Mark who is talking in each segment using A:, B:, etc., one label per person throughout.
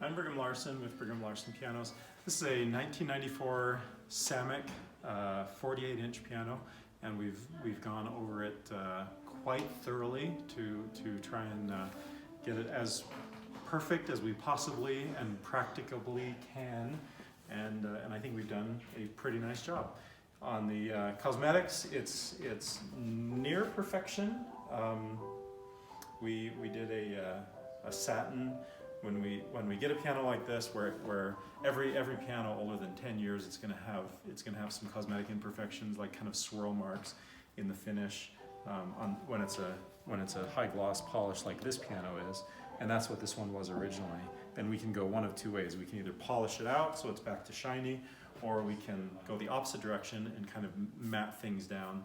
A: I'm Brigham Larson with Brigham Larson Pianos. This is a 1994 Samick 48-inch piano, and we've gone over it quite thoroughly to try and get it as perfect as we possibly and practicably can, and I think we've done a pretty nice job. On the cosmetics, it's near perfection. We did a satin. When we get a piano like this, where every piano older than 10 years, it's gonna have some cosmetic imperfections, like kind of swirl marks in the finish when it's a high gloss polish like this piano is, and that's what this one was originally. And we can go one of two ways. We can either polish it out so it's back to shiny, or we can go the opposite direction and kind of matte things down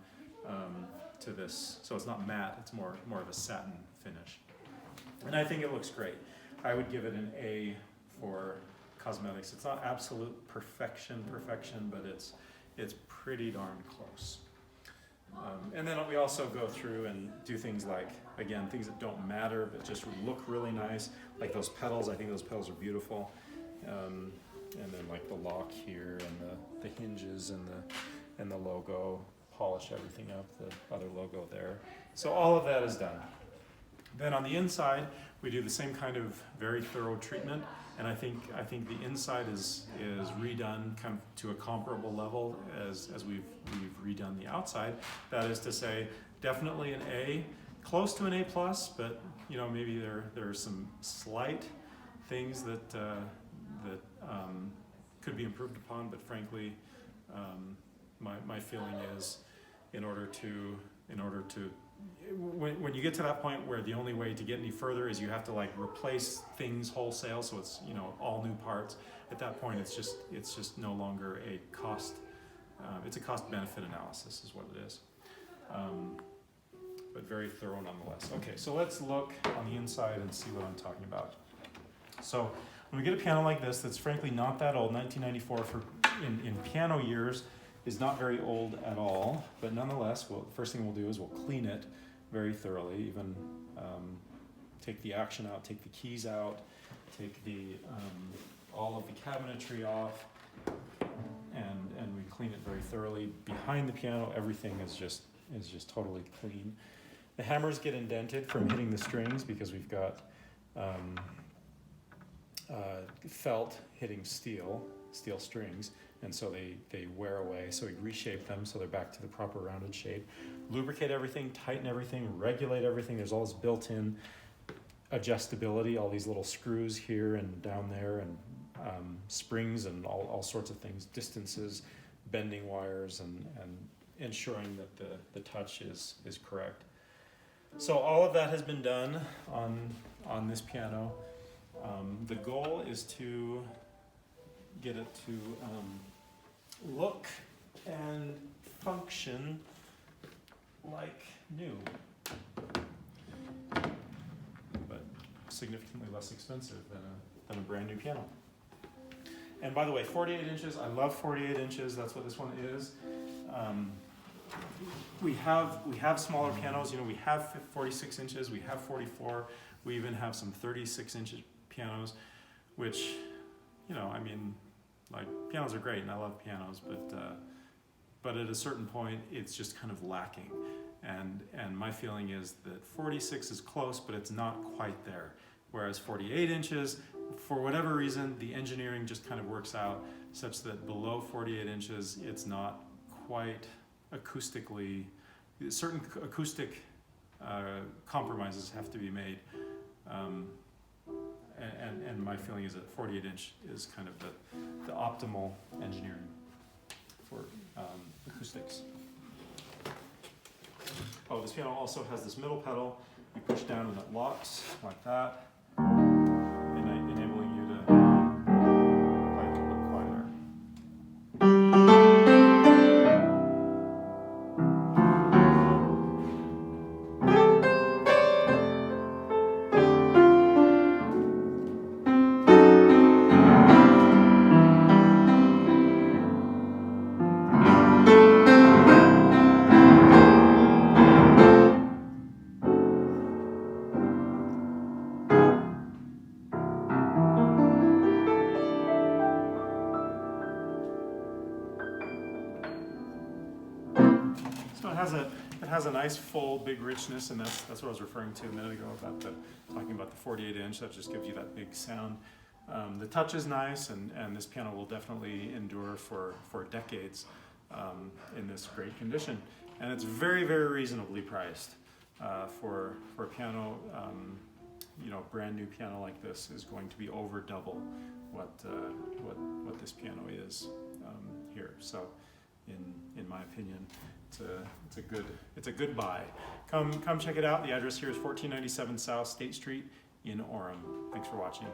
A: to this. So it's not matte; it's more of a satin finish. And I think it looks great. I would give it an A for cosmetics. It's not absolute perfection, but it's pretty darn close. And then we also go through and do things like, again, things that don't matter but just look really nice, like those pedals. I think those pedals are beautiful. And then like the lock here and the hinges and the logo, polish everything up, the other logo there. So all of that is done. Then on the inside, we do the same kind of very thorough treatment, and I think the inside is redone kind of to a comparable level as we've redone the outside. That is to say, definitely an A, close to an A+, but you know, maybe there are some slight things that could be improved upon. But frankly, my feeling is in order to when you get to that point where the only way to get any further is you have to like replace things wholesale, so it's, you know, all new parts. At that point, it's just no longer a cost. It's a cost benefit analysis is what it is, but very thorough nonetheless. Okay, so let's look on the inside and see what I'm talking about. So when we get a piano like this, that's frankly not that old, 1994 in piano years, is not very old at all, but nonetheless, first thing we'll do is we'll clean it very thoroughly, even take the action out, take the keys out, take all of the cabinetry off, and we clean it very thoroughly. Behind the piano, everything is just totally clean. The hammers get indented from hitting the strings because we've got felt hitting steel strings, and so they wear away. So we reshape them so they're back to the proper rounded shape. Lubricate everything, tighten everything, regulate everything. There's all this built-in adjustability, all these little screws here and down there, and springs and all sorts of things, distances, bending wires, and ensuring that the touch is correct. So all of that has been done on this piano. The goal is to get it to look and function like new, but significantly less expensive than a brand new piano. And by the way, 48 inches, I love 48 inches, that's what this one is. We have smaller pianos, you know, we have 46 inches, we have 44, we even have some 36-inch pianos, which, you know, I mean, like, pianos are great and I love pianos, but at a certain point it's just kind of lacking, and my feeling is that 46 is close, but it's not quite there, whereas 48 inches, for whatever reason, the engineering just kind of works out such that below 48 inches it's not quite acoustically, certain acoustic compromises have to be made, and my feeling is that 48 inch is kind of the optimal engineering for acoustics. Oh, this piano also has this middle pedal. You push down and it locks like that, enabling you to play a little bit quieter. has a nice full big richness, and that's what I was referring to a minute ago about talking about the 48 inch. That just gives you that big sound. The touch is nice, and this piano will definitely endure for decades in this great condition. And it's very, very reasonably priced for a piano. You know, brand new piano like this is going to be over double what this piano is here. So, in my opinion, it's a good buy. Come check it out. The address here is 1497 South State Street in Orem. Thanks for watching.